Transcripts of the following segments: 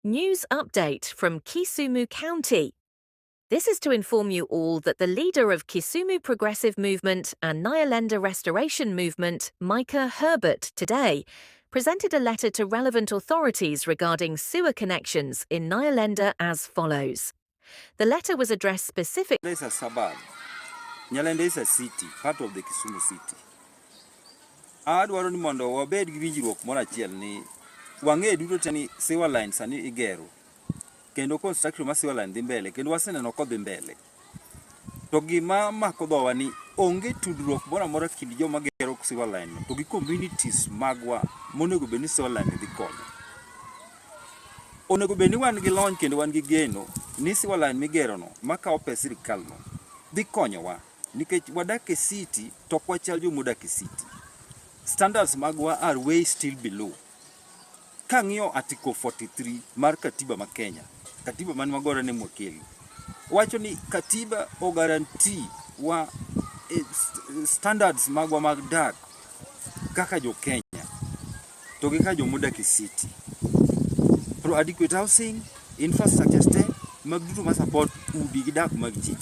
News update from Kisumu County. This is to inform you all that the leader of Kisumu Progressive Movement and Nyalenda Restoration Movement, Micah Herbert, today presented a letter to relevant authorities regarding sewer connections in Nyalenda as follows. The letter was addressed specifically. Nyalenda is a suburb. Nyalenda is a city, part of the Kisumu city. Adwaro ni mondo wabed gi winjruok moro achiel ni wang'e duto te ni sewer lines ani igero. Kendo construction ma sewer line dhi mbele, kendo waseneno kodhi mbele. To gima mako dhowa ni onge tudruok moro amora kind joma gero sewer line to gi communities magwa monego bed ni sewer line dhi konyo. Onego bed ni wan gi lony kendo wan gi geno ni sewer line migero no makawo pes sirkal no dhi konyowa nikech wadak e city to ok wachal jomodak e city. Standards magwa are way still below. Kang'iyo article 43 mar katiba ma Kenya, katiba man magora ne mwakeli, wacho ni katiba o guarantee wa standards magwa mag dak kaka jo Kenya to gi kaka jomodak e city. Pro adequate housing, infrastructure step mag duto ma support udi gi dak mag ji.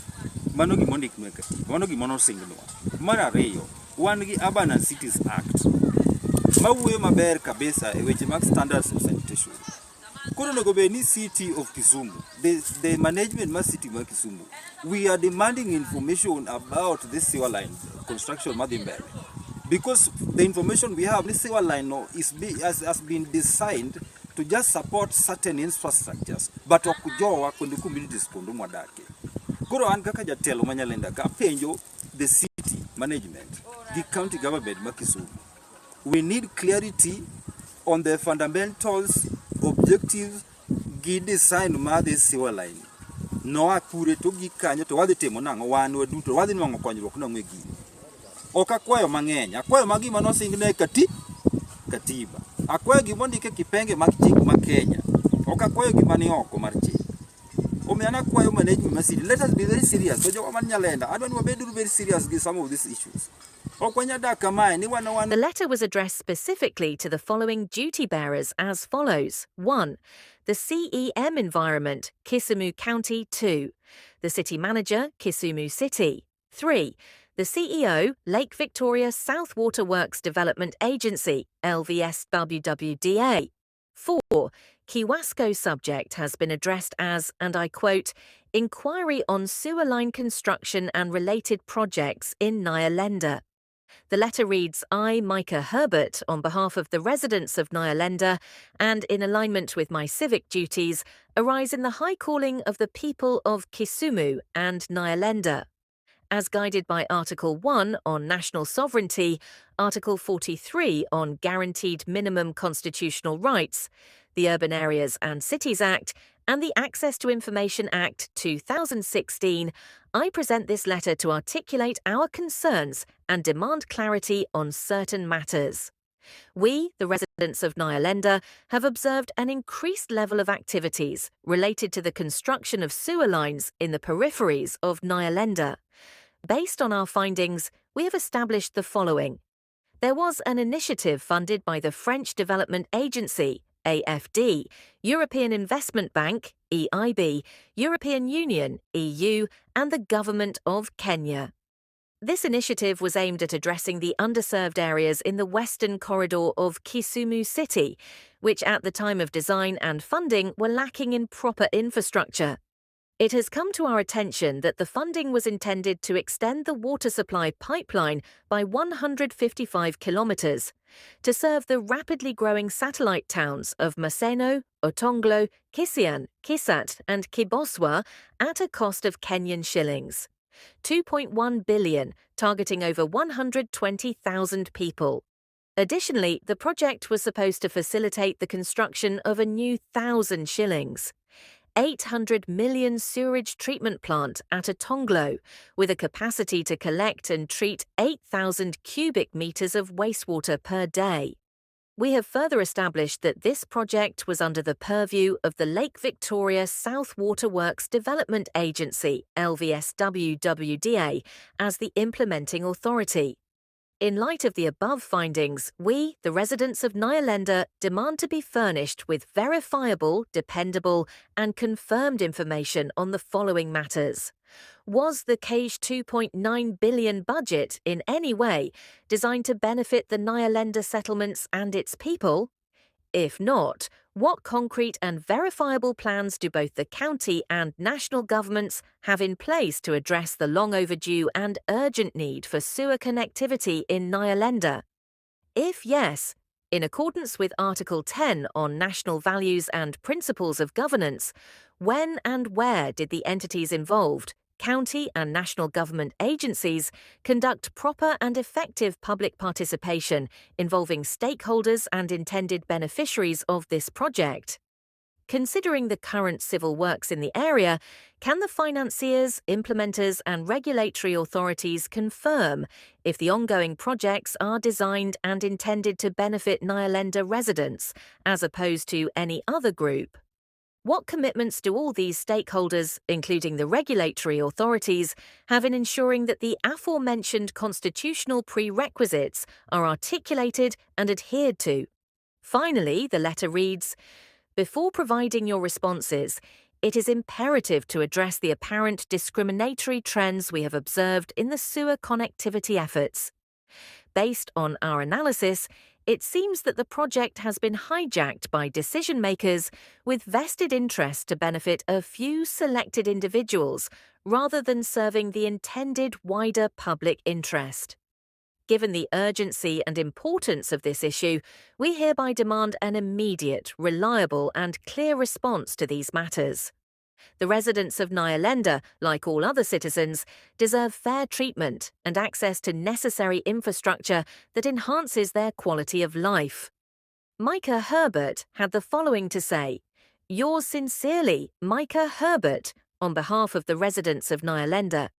Mano gima ondik e katiba, mano gima nosingnwa. Mar ariyo, wan gi Urban and Cities Act mawuoyo maber kabisa e weche mag standards of sanitation. Koro onego bed ni city of Kisumu, the management ma city ma Kisumu, we are demanding information about this sewer line construction madhi mbele, because the information we have, this sewer line no, has been designed to just support certain infrastructures but okujowa kundi communities kondo mwadake. Koro an kaka jatelo ma Nyalenda ka penjo the city management, the county government ma Kisumu, we need clarity on the fundamentals, objectives, gi design ma this sewer line. No akure to gi kanyo to wadhi timo nang'o wan waduto wadhi nwang'o konyruok nang'o e gini. Ok akwayo mang'eny, akwayo magi ma nosingne katiba. Akwayo gima ondike kipenge mag chik ma Kenya. Ok akwayo gima ni oko mar chik. Omiyo an akwayo management ma city, let us be very serious. So jowa man Nyalenda, adwa ni wabed very serious with some of these issues. The letter was addressed specifically to the following duty bearers as follows. 1. The CEM Environment, Kisumu County 2. The City Manager, Kisumu City 3. The CEO, Lake Victoria South Waterworks Development Agency, LVSWWDA 4. Kiwasco subject has been addressed as, and I quote, inquiry on sewer line construction and related projects in Nyalenda. The letter reads, I, Micah Herbert, on behalf of the residents of Nyalenda and in alignment with my civic duties, arise in the high calling of the people of Kisumu and Nyalenda. As guided by Article 1 on national sovereignty, Article 43 on guaranteed minimum constitutional rights, the Urban Areas and Cities Act, and the Access to Information Act 2016, I present this letter to articulate our concerns and demand clarity on certain matters. We, the residents of Nyalenda, have observed an increased level of activities related to the construction of sewer lines in the peripheries of Nyalenda. Based on our findings, we have established the following. There was an initiative funded by the French Development Agency, AFD, European Investment Bank, EIB, European Union, EU, and the Government of Kenya. This initiative was aimed at addressing the underserved areas in the western corridor of Kisumu City, which at the time of design and funding were lacking in proper infrastructure. It has come to our attention that the funding was intended to extend the water supply pipeline by 155 kilometres to serve the rapidly growing satellite towns of Maseno, Otonglo, Kisian, Kisat and Kiboswa at a cost of Kenyan shillings. 2.1 billion, targeting over 120,000 people. Additionally, the project was supposed to facilitate the construction of a new 1,000 shillings. 800 million sewerage treatment plant at Otonglo, with a capacity to collect and treat 8,000 cubic meters of wastewater per day. We have further established that this project was under the purview of the Lake Victoria South Waterworks Development Agency, LVSWWDA, as the implementing authority. In light of the above findings, we, the residents of Nyalenda, demand to be furnished with verifiable, dependable, and confirmed information on the following matters. Was the KEJ 2.9 billion budget in any way designed to benefit the Nyalenda settlements and its people? If not, what concrete and verifiable plans do both the county and national governments have in place to address the long overdue and urgent need for sewer connectivity in Nyalenda? If yes, in accordance with Article 10 on National Values and Principles of Governance, when and where did the entities involved, county and national government agencies, conduct proper and effective public participation involving stakeholders and intended beneficiaries of this project? Considering the current civil works in the area, can the financiers, implementers, and regulatory authorities confirm if the ongoing projects are designed and intended to benefit Nyalenda residents, as opposed to any other group? What commitments do all these stakeholders, including the regulatory authorities, have in ensuring that the aforementioned constitutional prerequisites are articulated and adhered to? Finally, the letter reads, before providing your responses, it is imperative to address the apparent discriminatory trends we have observed in the sewer connectivity efforts. Based on our analysis, it seems that the project has been hijacked by decision-makers with vested interest to benefit a few selected individuals rather than serving the intended wider public interest. Given the urgency and importance of this issue, we hereby demand an immediate, reliable and clear response to these matters. The residents of Nyalenda, like all other citizens, deserve fair treatment and access to necessary infrastructure that enhances their quality of life. Micah Herbert had the following to say, Yours sincerely, Micah Herbert, on behalf of the residents of Nyalenda.